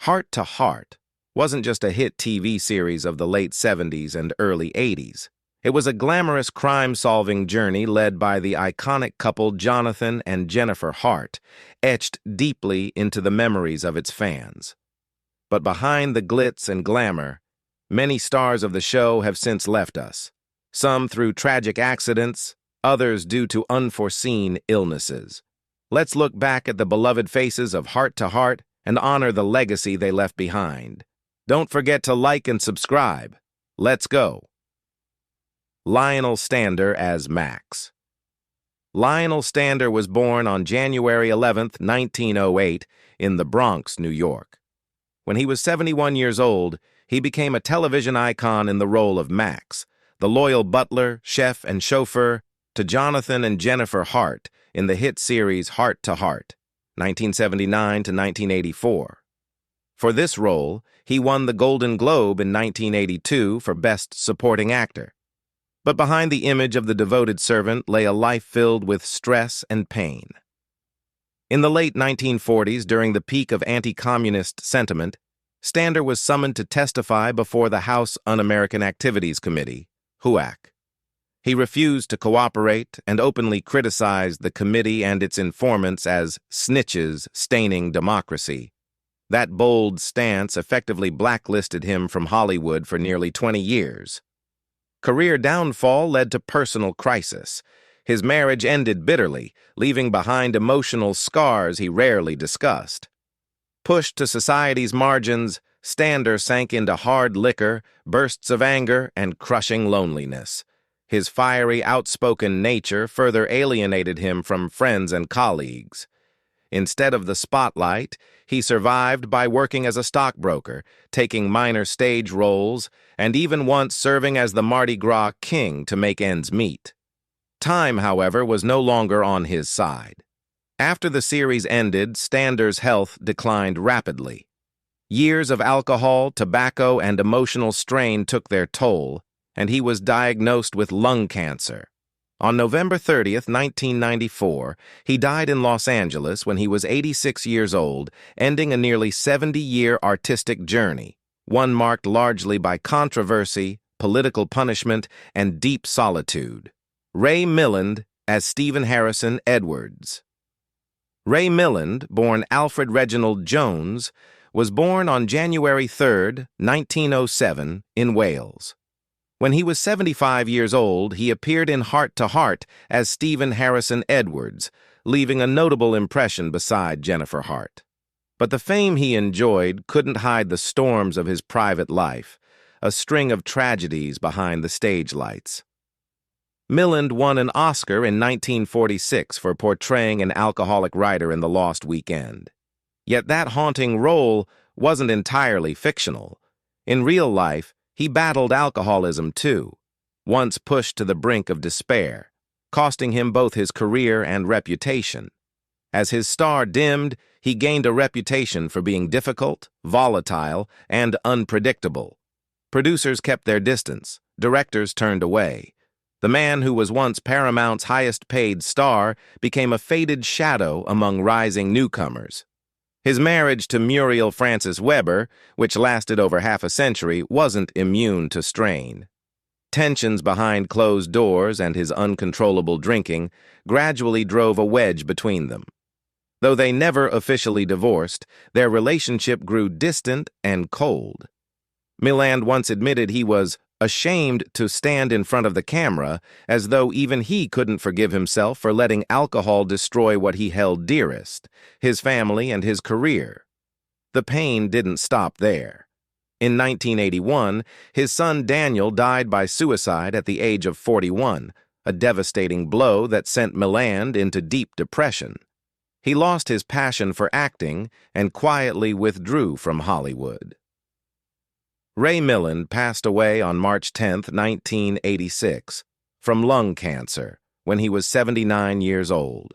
Hart to Hart wasn't just a hit TV series of the late 70s and early 80s. It was a glamorous crime-solving journey led by the iconic couple Jonathan and Jennifer Hart, etched deeply into the memories of its fans. But behind the glitz and glamour, many stars of the show have since left us, some through tragic accidents, others due to unforeseen illnesses. Let's look back at the beloved faces of Hart to Hart and honor the legacy they left behind. Don't forget to like and subscribe. Let's go. Lionel Stander as Max. Lionel Stander was born on January 11, 1908, in the Bronx, New York. When he was 71 years old, he became a television icon in the role of Max, the loyal butler, chef, and chauffeur to Jonathan and Jennifer Hart in the hit series Hart to Hart, 1979 to 1984. For this role, he won the Golden Globe in 1982 for Best Supporting Actor. But behind the image of the devoted servant lay a life filled with stress and pain. In the late 1940s, during the peak of anti-communist sentiment, Stander was summoned to testify before the House Un-American Activities Committee, HUAC. He refused to cooperate and openly criticized the committee and its informants as snitches staining democracy. That bold stance effectively blacklisted him from Hollywood for nearly 20 years. Career downfall led to personal crisis. His marriage ended bitterly, leaving behind emotional scars he rarely discussed. Pushed to society's margins, Stander sank into hard liquor, bursts of anger, and crushing loneliness. His fiery, outspoken nature further alienated him from friends and colleagues. Instead of the spotlight, he survived by working as a stockbroker, taking minor stage roles, and even once serving as the Mardi Gras king to make ends meet. Time, however, was no longer on his side. After the series ended, Stander's health declined rapidly. Years of alcohol, tobacco, and emotional strain took their toll, and he was diagnosed with lung cancer. On November 30, 1994, he died in Los Angeles when he was 86 years old, ending a nearly 70-year artistic journey, one marked largely by controversy, political punishment, and deep solitude. Ray Milland as Stephen Harrison Edwards. Ray Milland, born Alfred Reginald Jones, was born on January 3, 1907, in Wales. When he was 75 years old, he appeared in Hart to Hart as Stephen Harrison Edwards, leaving a notable impression beside Jennifer Hart. But the fame he enjoyed couldn't hide the storms of his private life, a string of tragedies behind the stage lights. Milland won an Oscar in 1946 for portraying an alcoholic writer in The Lost Weekend. Yet that haunting role wasn't entirely fictional. In real life, he battled alcoholism too, once pushed to the brink of despair, costing him both his career and reputation. As his star dimmed, he gained a reputation for being difficult, volatile, and unpredictable. Producers kept their distance, directors turned away. The man who was once Paramount's highest-paid star became a faded shadow among rising newcomers. His marriage to Muriel Frances Weber, which lasted over half a century, wasn't immune to strain. Tensions behind closed doors and his uncontrollable drinking gradually drove a wedge between them. Though they never officially divorced, their relationship grew distant and cold. Miland once admitted he was ashamed to stand in front of the camera, as though even he couldn't forgive himself for letting alcohol destroy what he held dearest, his family and his career. The pain didn't stop there. In 1981, his son Daniel died by suicide at the age of 41, a devastating blow that sent Miland into deep depression. He lost his passion for acting and quietly withdrew from Hollywood. Ray Milland passed away on March 10, 1986, from lung cancer when he was 79 years old.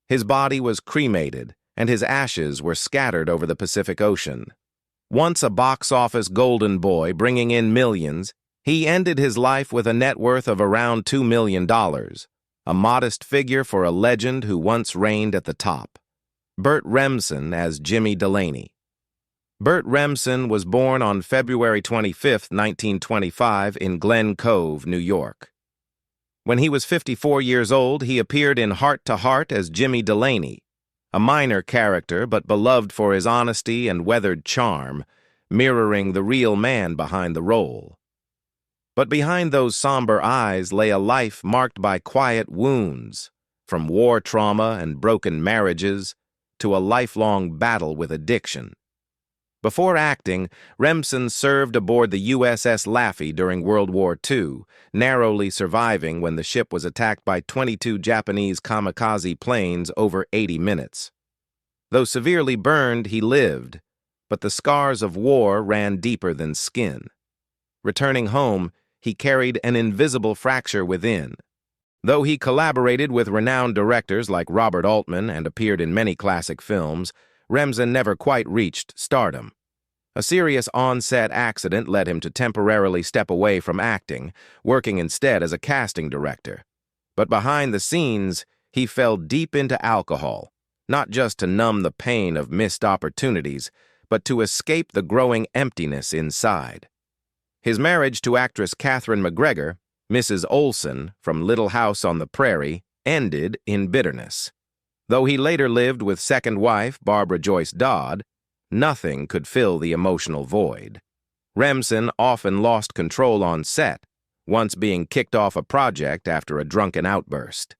His body was cremated, and his ashes were scattered over the Pacific Ocean. Once a box office golden boy bringing in millions, he ended his life with a net worth of around $2 million, a modest figure for a legend who once reigned at the top. Bert Remson as Jimmy Delaney. Bert Remson was born on February 25, 1925, in Glen Cove, New York. When he was 54 years old, he appeared in Hart as Jimmy Delaney, a minor character but beloved for his honesty and weathered charm, mirroring the real man behind the role. But behind those somber eyes lay a life marked by quiet wounds, from war trauma and broken marriages to a lifelong battle with addiction. Before acting, Remson served aboard the USS Laffey during World War II, narrowly surviving when the ship was attacked by 22 Japanese kamikaze planes over 80 minutes. Though severely burned, he lived, but the scars of war ran deeper than skin. Returning home, he carried an invisible fracture within. Though he collaborated with renowned directors like Robert Altman and appeared in many classic films, Remson never quite reached stardom. A serious on-set accident led him to temporarily step away from acting, working instead as a casting director. But behind the scenes, he fell deep into alcohol, not just to numb the pain of missed opportunities, but to escape the growing emptiness inside. His marriage to actress Katharine McGregor, Mrs. Olson, from Little House on the Prairie, ended in bitterness. Though he later lived with second wife Barbara Joyce Dodd, nothing could fill the emotional void. Remson often lost control on set, once being kicked off a project after a drunken outburst.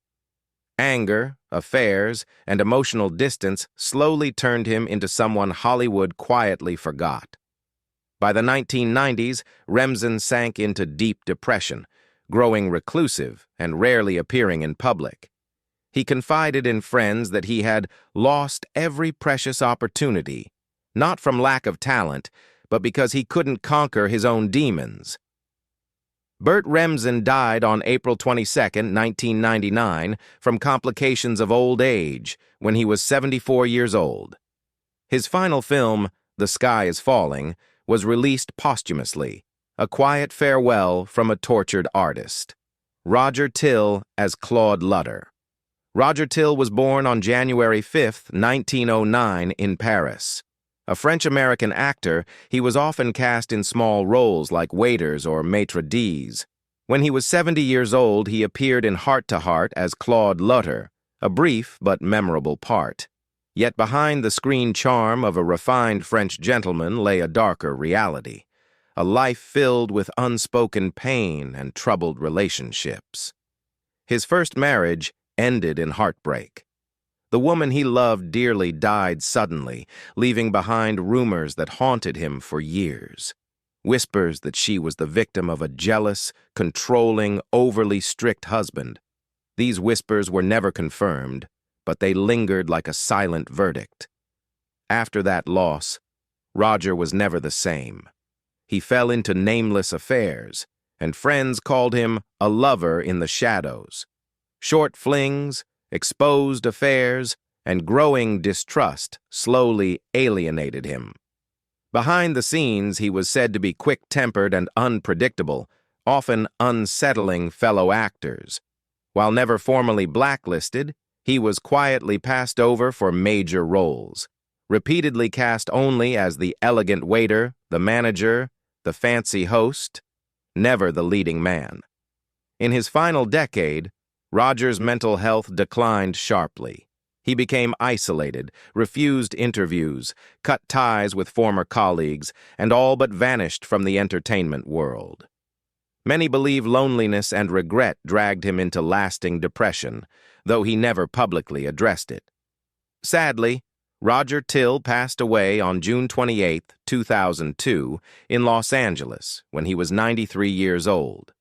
Anger, affairs, and emotional distance slowly turned him into someone Hollywood quietly forgot. By the 1990s, Remson sank into deep depression, growing reclusive and rarely appearing in public. He confided in friends that he had lost every precious opportunity, not from lack of talent, but because he couldn't conquer his own demons. Bert Remson died on April 22, 1999, from complications of old age when he was 74 years old. His final film, The Sky is Falling, was released posthumously, a quiet farewell from a tortured artist. Roger Till as Claude Lutter. Roger Till was born on January 5, 1909, in Paris. A French-American actor, he was often cast in small roles like waiters or maitre d's. When he was 70 years old, he appeared in Hart as Claude Lutter, a brief but memorable part. Yet behind the screen charm of a refined French gentleman lay a darker reality, a life filled with unspoken pain and troubled relationships. His first marriage ended in heartbreak. The woman he loved dearly died suddenly, leaving behind rumors that haunted him for years. Whispers that she was the victim of a jealous, controlling, overly strict husband. These whispers were never confirmed, but they lingered like a silent verdict. After that loss, Roger was never the same. He fell into nameless affairs, and friends called him a lover in the shadows. Short flings, exposed affairs, and growing distrust slowly alienated him. Behind the scenes, he was said to be quick-tempered and unpredictable, often unsettling fellow actors. While never formally blacklisted, he was quietly passed over for major roles, repeatedly cast only as the elegant waiter, the manager, the fancy host, never the leading man. In his final decade, Roger's mental health declined sharply. He became isolated, refused interviews, cut ties with former colleagues, and all but vanished from the entertainment world. Many believe loneliness and regret dragged him into lasting depression, though he never publicly addressed it. Sadly, Roger Till passed away on June 28, 2002, in Los Angeles when he was 93 years old.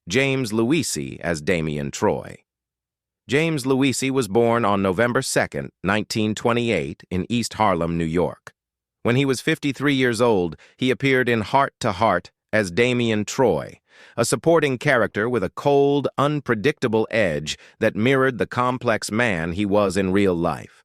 James Luisi as Damian Troy. James Luisi was born on November 2, 1928, in East Harlem, New York. When he was 53 years old, he appeared in Hart as Damian Troy, a supporting character with a cold, unpredictable edge that mirrored the complex man he was in real life.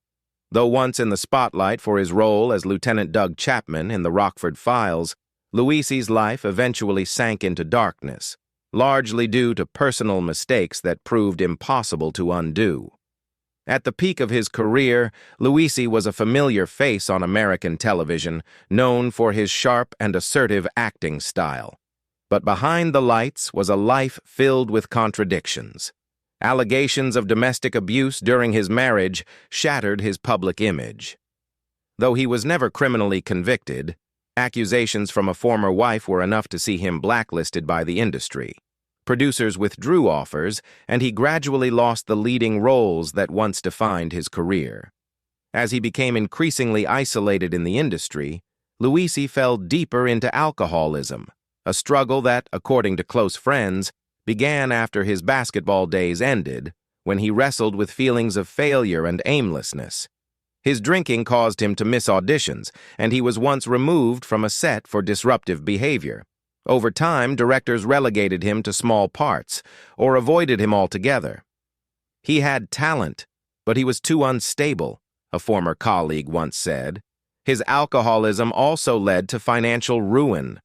Though once in the spotlight for his role as Lieutenant Doug Chapman in the Rockford Files, Luisi's life eventually sank into darkness, largely due to personal mistakes that proved impossible to undo. At the peak of his career, Luisi was a familiar face on American television, known for his sharp and assertive acting style. But behind the lights was a life filled with contradictions. Allegations of domestic abuse during his marriage shattered his public image. Though he was never criminally convicted, accusations from a former wife were enough to see him blacklisted by the industry. Producers withdrew offers, and he gradually lost the leading roles that once defined his career. As he became increasingly isolated in the industry, Luisi fell deeper into alcoholism, a struggle that, according to close friends, began after his basketball days ended, when he wrestled with feelings of failure and aimlessness. His drinking caused him to miss auditions, and he was once removed from a set for disruptive behavior. Over time, directors relegated him to small parts or avoided him altogether. He had talent, but he was too unstable, a former colleague once said. His alcoholism also led to financial ruin.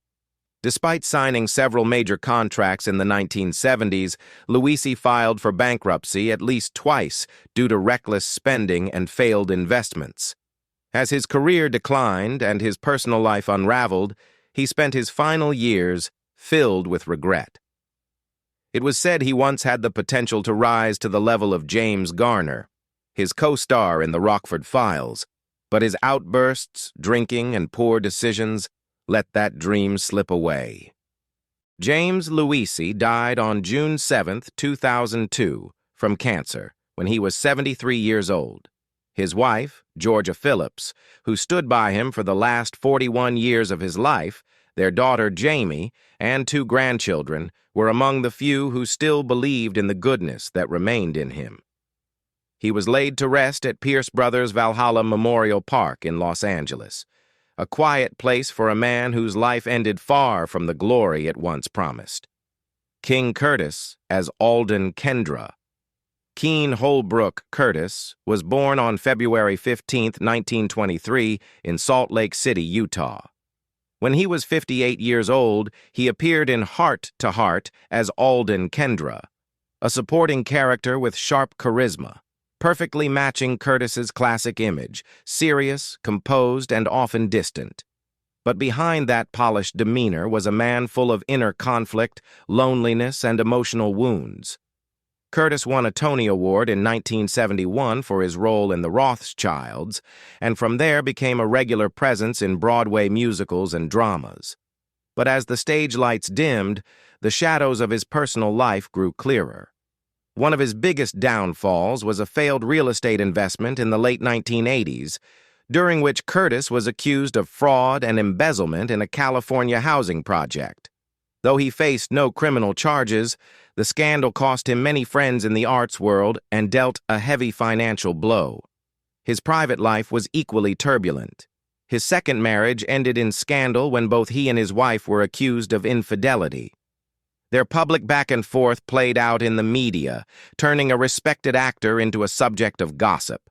Despite signing several major contracts in the 1970s, Luisi filed for bankruptcy at least twice due to reckless spending and failed investments. As his career declined and his personal life unraveled, he spent his final years filled with regret. It was said he once had the potential to rise to the level of James Garner, his co-star in the Rockford Files, but his outbursts, drinking, and poor decisions let that dream slip away. James Luisi died on June 7, 2002, from cancer, when he was 73 years old. His wife, Georgia Phillips, who stood by him for the last 41 years of his life, their daughter Jamie, and 2 grandchildren, were among the few who still believed in the goodness that remained in him. He was laid to rest at Pierce Brothers Valhalla Memorial Park in Los Angeles, a quiet place for a man whose life ended far from the glory it once promised. King Curtis as Alden Kendra. Keen Holbrook Curtis was born on February 15, 1923, in Salt Lake City, Utah. When he was 58 years old, he appeared in Hart as Alden Kendra, a supporting character with sharp charisma, perfectly matching Curtis's classic image, serious, composed, and often distant. But behind that polished demeanor was a man full of inner conflict, loneliness, and emotional wounds. Curtis won a Tony Award in 1971 for his role in The Rothschilds, and from there became a regular presence in Broadway musicals and dramas. But as the stage lights dimmed, the shadows of his personal life grew clearer. One of his biggest downfalls was a failed real estate investment in the late 1980s, during which Curtis was accused of fraud and embezzlement in a California housing project. Though he faced no criminal charges, the scandal cost him many friends in the arts world and dealt a heavy financial blow. His private life was equally turbulent. His second marriage ended in scandal when both he and his wife were accused of infidelity. Their public back and forth played out in the media, turning a respected actor into a subject of gossip.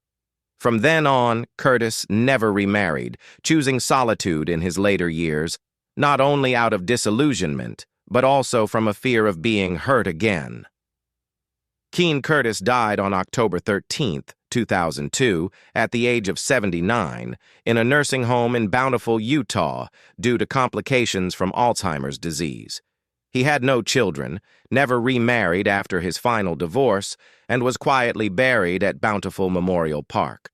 From then on, Curtis never remarried, choosing solitude in his later years, not only out of disillusionment, but also from a fear of being hurt again. Keen Curtis died on October 13, 2002, at the age of 79, in a nursing home in Bountiful, Utah, due to complications from Alzheimer's disease. He had no children, never remarried after his final divorce, and was quietly buried at Bountiful Memorial Park.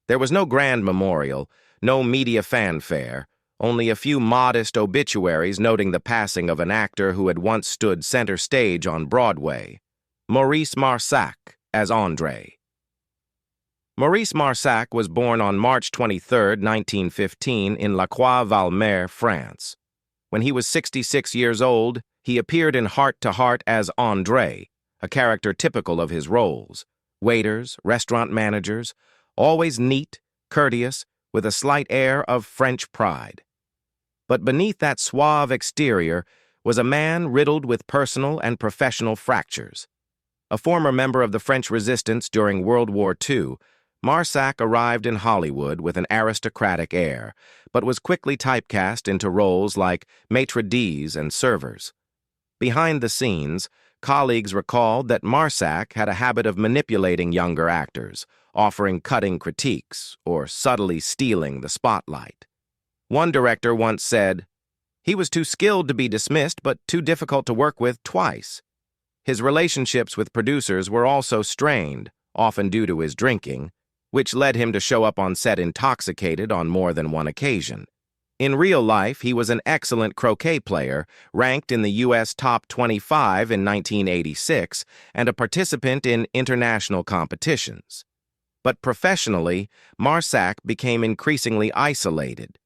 There was no grand memorial, no media fanfare, only a few modest obituaries noting the passing of an actor who had once stood center stage on Broadway, Maurice as André. Maurice was born on March 23, 1915, in La Croix-Valmer, France. When he was 66 years old, he appeared in Hart as André, a character typical of his roles. Waiters, restaurant managers, always neat, courteous, with a slight air of French pride. But beneath that suave exterior was a man riddled with personal and professional fractures. A former member of the French resistance during World War II, Marsac arrived in Hollywood with an aristocratic air, but was quickly typecast into roles like maitre d's and servers. Behind the scenes, colleagues recalled that Marsac had a habit of manipulating younger actors, offering cutting critiques or subtly stealing the spotlight. One director once said, "He was too skilled to be dismissed, but too difficult to work with twice." His relationships with producers were also strained, often due to his drinking, which led him to show up on set intoxicated on more than one occasion. In real life, he was an excellent croquet player, ranked in the U.S. top 25 in 1986, and a participant in international competitions. But professionally, Marsac became increasingly isolated.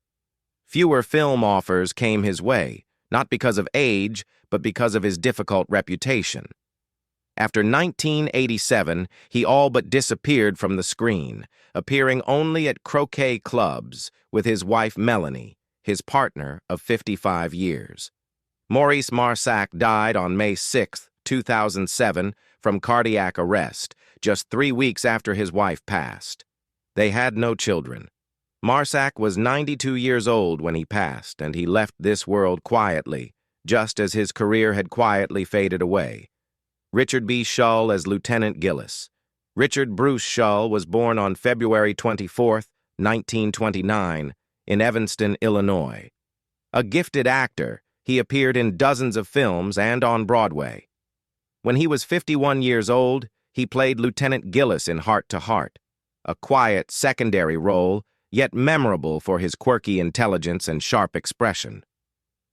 Fewer film offers came his way, not because of age, but because of his difficult reputation. After 1987, he all but disappeared from the screen, appearing only at croquet clubs with his wife Melanie, his partner of 55 years. Maurice Marsac died on May 6, 2007, from cardiac arrest, just 3 weeks after his wife passed. They had no children. Marsac was 92 years old when he passed, and he left this world quietly, just as his career had quietly faded away. Richard B. Shull as Lieutenant Gillis. Richard Bruce Shull was born on February 24, 1929, in Evanston, Illinois. A gifted actor, he appeared in dozens of films and on Broadway. When he was 51 years old, he played Lieutenant Gillis in Hart, a quiet secondary role, yet memorable for his quirky intelligence and sharp expression.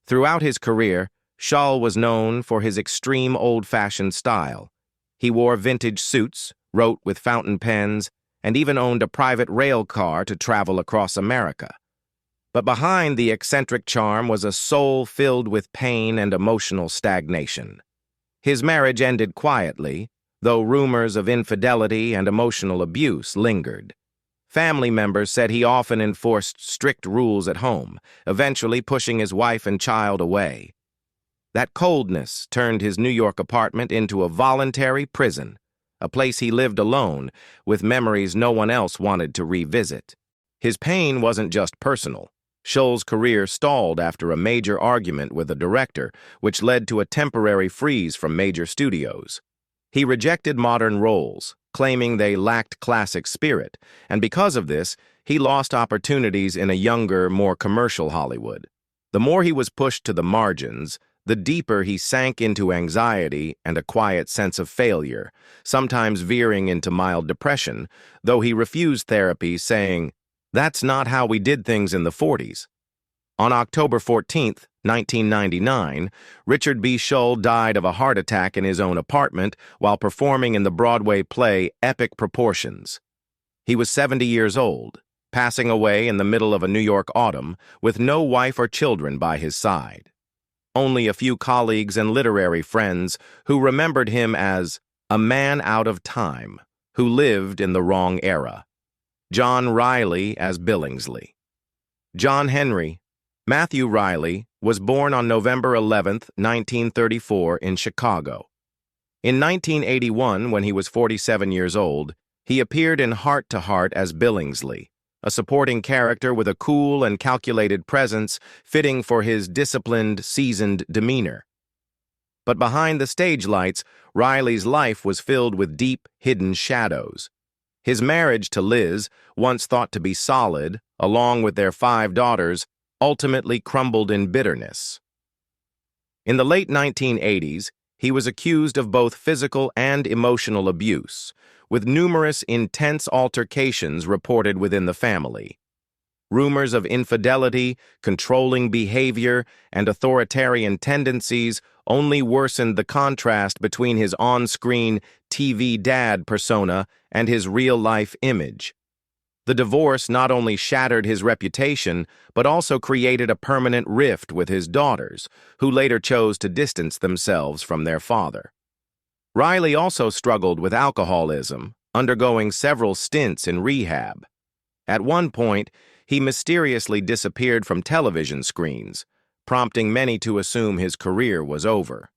Throughout his career, Shull was known for his extreme old-fashioned style. He wore vintage suits, wrote with fountain pens, and even owned a private rail car to travel across America. But behind the eccentric charm was a soul filled with pain and emotional stagnation. His marriage ended quietly, though rumors of infidelity and emotional abuse lingered. Family members said he often enforced strict rules at home, eventually pushing his wife and child away. That coldness turned his New York apartment into a voluntary prison, a place he lived alone, with memories no one else wanted to revisit. His pain wasn't just personal. Shull's career stalled after a major argument with a director, which led to a temporary freeze from major studios. He rejected modern roles, claiming they lacked classic spirit, and because of this, he lost opportunities in a younger, more commercial Hollywood. The more he was pushed to the margins, the deeper he sank into anxiety and a quiet sense of failure, sometimes veering into mild depression, though he refused therapy, saying, "That's not how we did things in the 40s. On October 14, 1999, Richard B. Shull died of a heart attack in his own apartment while performing in the Broadway play Epic Proportions. He was 70 years old, passing away in the middle of a New York autumn with no wife or children by his side. Only a few colleagues and literary friends who remembered him as a man out of time, who lived in the wrong era. John Riley as Billingsley. John Henry Matthew Riley was born on November 11, 1934, in Chicago. In 1981, when he was 47 years old, he appeared in Hart as Billingsley, a supporting character with a cool and calculated presence fitting for his disciplined, seasoned demeanor. But behind the stage lights, Riley's life was filled with deep, hidden shadows. His marriage to Liz, once thought to be solid, along with their 5 daughters, ultimately crumbled in bitterness. In the late 1980s, he was accused of both physical and emotional abuse, with numerous intense altercations reported within the family. Rumors of infidelity, controlling behavior, and authoritarian tendencies only worsened the contrast between his on-screen TV dad persona and his real-life image. The divorce not only shattered his reputation, but also created a permanent rift with his daughters, who later chose to distance themselves from their father. Riley also struggled with alcoholism, undergoing several stints in rehab. At one point, he mysteriously disappeared from television screens, prompting many to assume his career was over.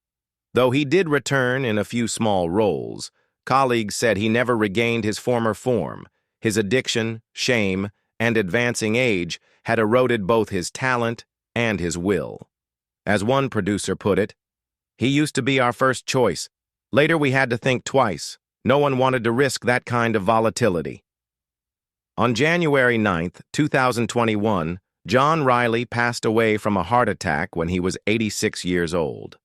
Though he did return in a few small roles, colleagues said he never regained his former form. His addiction, shame, and advancing age had eroded both his talent and his will. As one producer put it, "He used to be our first choice, Later, we had to think twice. No one wanted to risk that kind of volatility. On January 9th, 2021, John Riley passed away from a heart attack when he was 86 years old.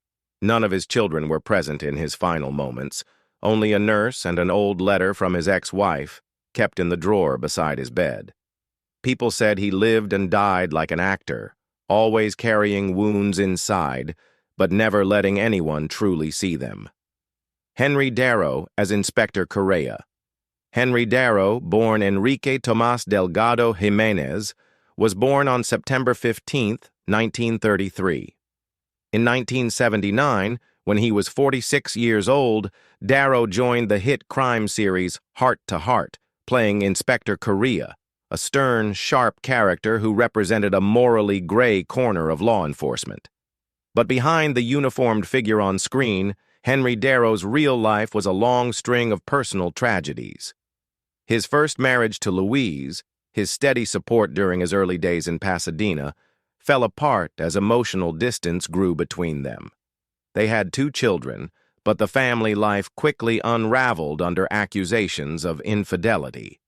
None of his children were present in his final moments, only a nurse and an old letter from his ex-wife, kept in the drawer beside his bed. People said he lived and died like an actor, always carrying wounds inside, but never letting anyone truly see them. Henry Darrow as Inspector Correa. Henry Darrow, born Enrique Tomás Delgado Jiménez, was born on September 15, 1933. In 1979, when he was 46 years old, Darrow joined the hit crime series Hart, playing Inspector Correa, a stern, sharp character who represented a morally gray corner of law enforcement. But behind the uniformed figure on screen, Henry Darrow's real life was a long string of personal tragedies. His first marriage to Louise, his steady support during his early days in Pasadena, fell apart as emotional distance grew between them. They had 2 children, but the family life quickly unraveled under accusations of infidelity.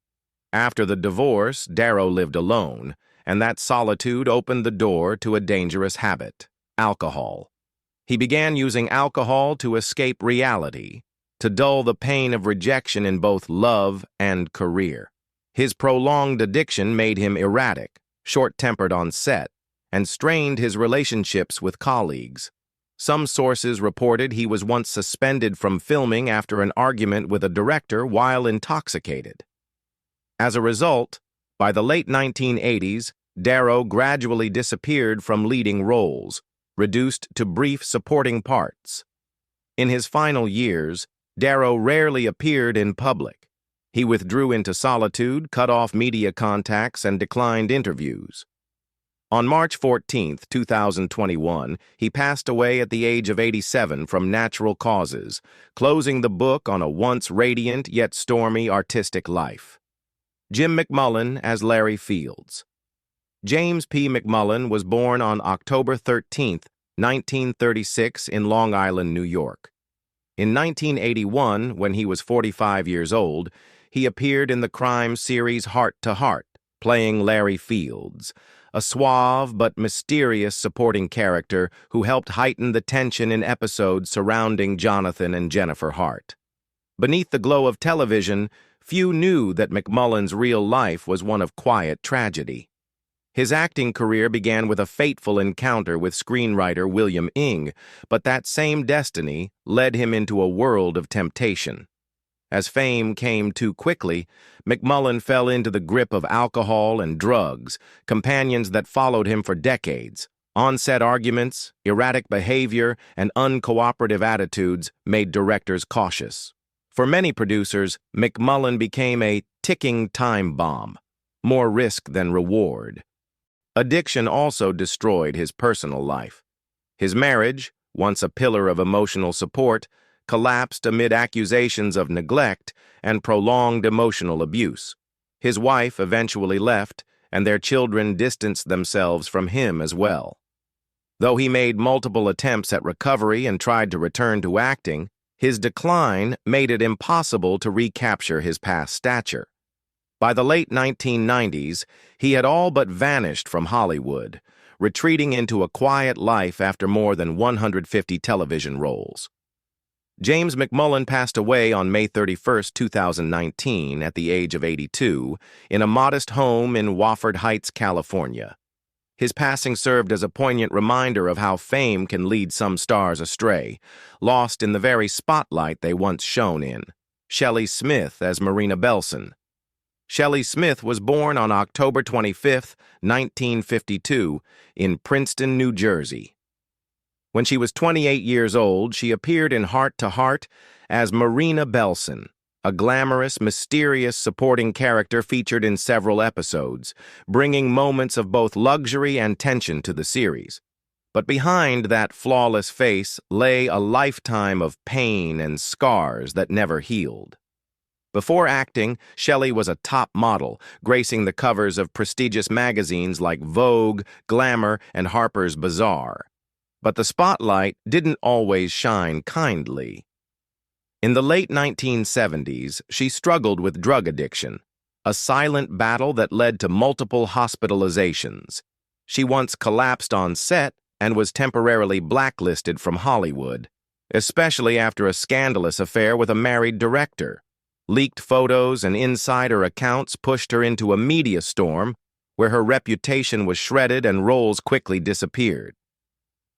After the divorce, Darrow lived alone, and that solitude opened the door to a dangerous habit: alcohol. He began using alcohol to escape reality, to dull the pain of rejection in both love and career. His prolonged addiction made him erratic, short-tempered on set, and strained his relationships with colleagues. Some sources reported he was once suspended from filming after an argument with a director while intoxicated. As a result, by the late 1980s, Darrow gradually disappeared from leading roles, reduced to brief supporting parts. In his final years, Darrow rarely appeared in public. He withdrew into solitude, cut off media contacts, and declined interviews. On March 14, 2021, he passed away at the age of 87 from natural causes, closing the book on a once radiant yet stormy artistic life. Jim McMullen as Larry Fields. James P. McMullen was born on October 13, 1936, in Long Island, New York. In 1981, when he was 45 years old, he appeared in the crime series Hart, playing Larry Fields, a suave but mysterious supporting character who helped heighten the tension in episodes surrounding Jonathan and Jennifer Hart. Beneath the glow of television, few knew that McMullen's real life was one of quiet tragedy. His acting career began with a fateful encounter with screenwriter William Ing, but that same destiny led him into a world of temptation. As fame came too quickly, McMullen fell into the grip of alcohol and drugs, companions that followed him for decades. On-set arguments, erratic behavior, and uncooperative attitudes made directors cautious. For many producers, McMullen became a ticking time bomb, more risk than reward. Addiction also destroyed his personal life. His marriage, once a pillar of emotional support, collapsed amid accusations of neglect and prolonged emotional abuse. His wife eventually left, and their children distanced themselves from him as well. Though he made multiple attempts at recovery and tried to return to acting, his decline made it impossible to recapture his past stature. By the late 1990s, he had all but vanished from Hollywood, retreating into a quiet life after more than 150 television roles. James McMullen passed away on May 31, 2019, at the age of 82, in a modest home in Wofford Heights, California. His passing served as a poignant reminder of how fame can lead some stars astray, lost in the very spotlight they once shone in. Shelley Smith as Marina Belson. Shelley Smith was born on October 25, 1952, in Princeton, New Jersey. When she was 28 years old, she appeared in Hart as Marina Belson, a glamorous, mysterious supporting character featured in several episodes, bringing moments of both luxury and tension to the series. But behind that flawless face lay a lifetime of pain and scars that never healed. Before acting, Shelley was a top model, gracing the covers of prestigious magazines like Vogue, Glamour, and Harper's Bazaar. But the spotlight didn't always shine kindly. In the late 1970s, she struggled with drug addiction, a silent battle that led to multiple hospitalizations. She once collapsed on set and was temporarily blacklisted from Hollywood, especially after a scandalous affair with a married director. Leaked photos and insider accounts pushed her into a media storm where her reputation was shredded and roles quickly disappeared.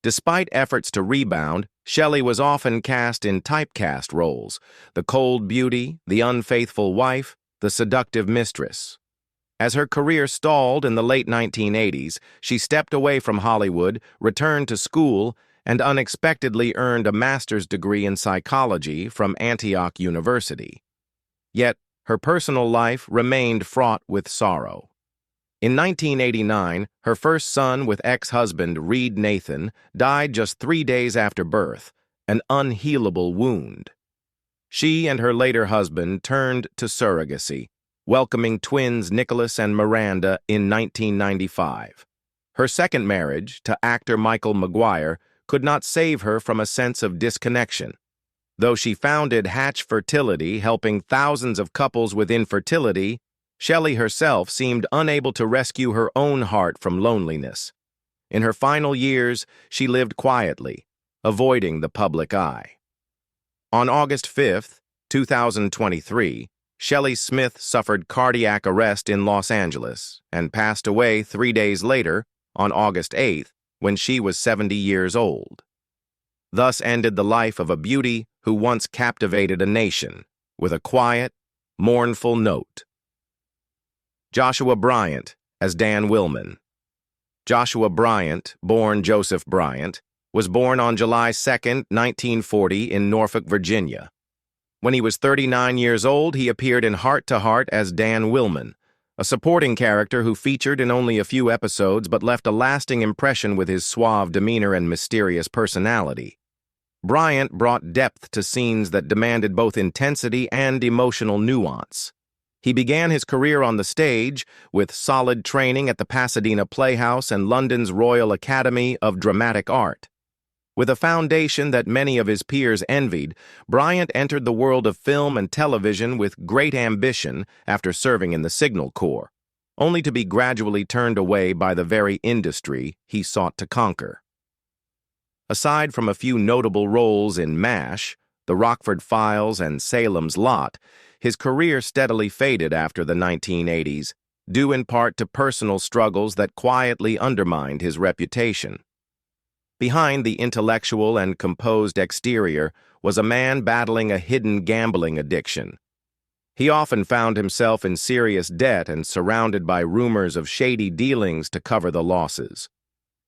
Despite efforts to rebound, Shelley was often cast in typecast roles: the cold beauty, the unfaithful wife, the seductive mistress. As her career stalled in the late 1980s, she stepped away from Hollywood, returned to school, and unexpectedly earned a master's degree in psychology from Antioch University. Yet, her personal life remained fraught with sorrow. In 1989, her first son with ex-husband Reed Nathan died just 3 days after birth, an unhealable wound. She and her later husband turned to surrogacy, welcoming twins Nicholas and Miranda in 1995. Her second marriage, to actor Michael Maguire, could not save her from a sense of disconnection. Though she founded Hatch Fertility, helping thousands of couples with infertility, Shelley herself seemed unable to rescue her own heart from loneliness. In her final years, she lived quietly, avoiding the public eye. On August 5, 2023, Shelley Smith suffered cardiac arrest in Los Angeles and passed away 3 days later, on August 8th, when she was 70 years old. Thus ended the life of a beauty who once captivated a nation, with a quiet, mournful note. Joshua Bryant as Dan Willman. Joshua Bryant, born Joseph Bryant, was born on July 2, 1940 in Norfolk, Virginia. When he was 39 years old, he appeared in Hart as Dan Willman, a supporting character who featured in only a few episodes but left a lasting impression with his suave demeanor and mysterious personality. Bryant brought depth to scenes that demanded both intensity and emotional nuance. He began his career on the stage with solid training at the Pasadena Playhouse and London's Royal Academy of Dramatic Art. With a foundation that many of his peers envied, Bryant entered the world of film and television with great ambition after serving in the Signal Corps, only to be gradually turned away by the very industry he sought to conquer. Aside from a few notable roles in MASH, The Rockford Files, and Salem's Lot, his career steadily faded after the 1980s, due in part to personal struggles that quietly undermined his reputation. Behind the intellectual and composed exterior was a man battling a hidden gambling addiction. He often found himself in serious debt and surrounded by rumors of shady dealings to cover the losses.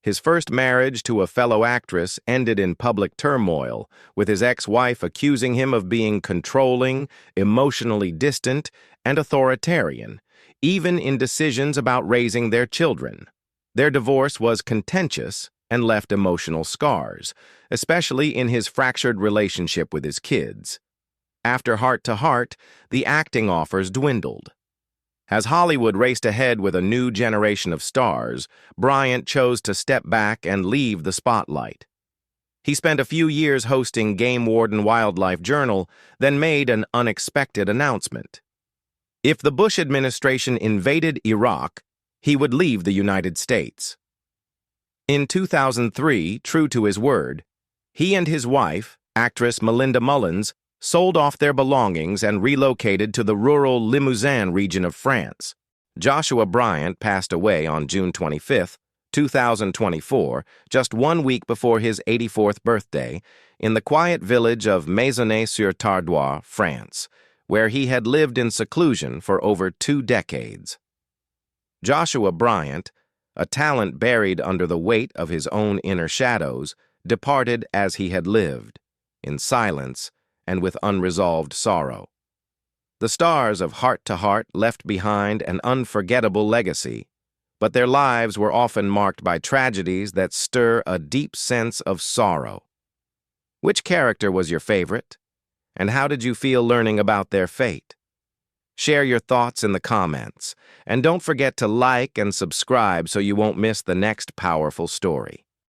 His first marriage to a fellow actress ended in public turmoil, with his ex-wife accusing him of being controlling, emotionally distant, and authoritarian, even in decisions about raising their children. Their divorce was contentious and left emotional scars, especially in his fractured relationship with his kids. After Hart, the acting offers dwindled. As Hollywood raced ahead with a new generation of stars, Bryant chose to step back and leave the spotlight. He spent a few years hosting Game Warden Wildlife Journal, then made an unexpected announcement. If the Bush administration invaded Iraq, he would leave the United States. In 2003, true to his word, he and his wife, actress Melinda Mullins, sold off their belongings and relocated to the rural Limousin region of France. Joshua Bryant passed away on June 25, 2024, just 1 week before his 84th birthday, in the quiet village of Maisonneuve-sur-Tardois, France, where he had lived in seclusion for over 2 decades. Joshua Bryant, a talent buried under the weight of his own inner shadows, departed as he had lived, in silence and with unresolved sorrow. The stars of Hart left behind an unforgettable legacy, but their lives were often marked by tragedies that stir a deep sense of sorrow. Which character was your favorite, and how did you feel learning about their fate? Share your thoughts in the comments, and don't forget to like and subscribe so you won't miss the next powerful story.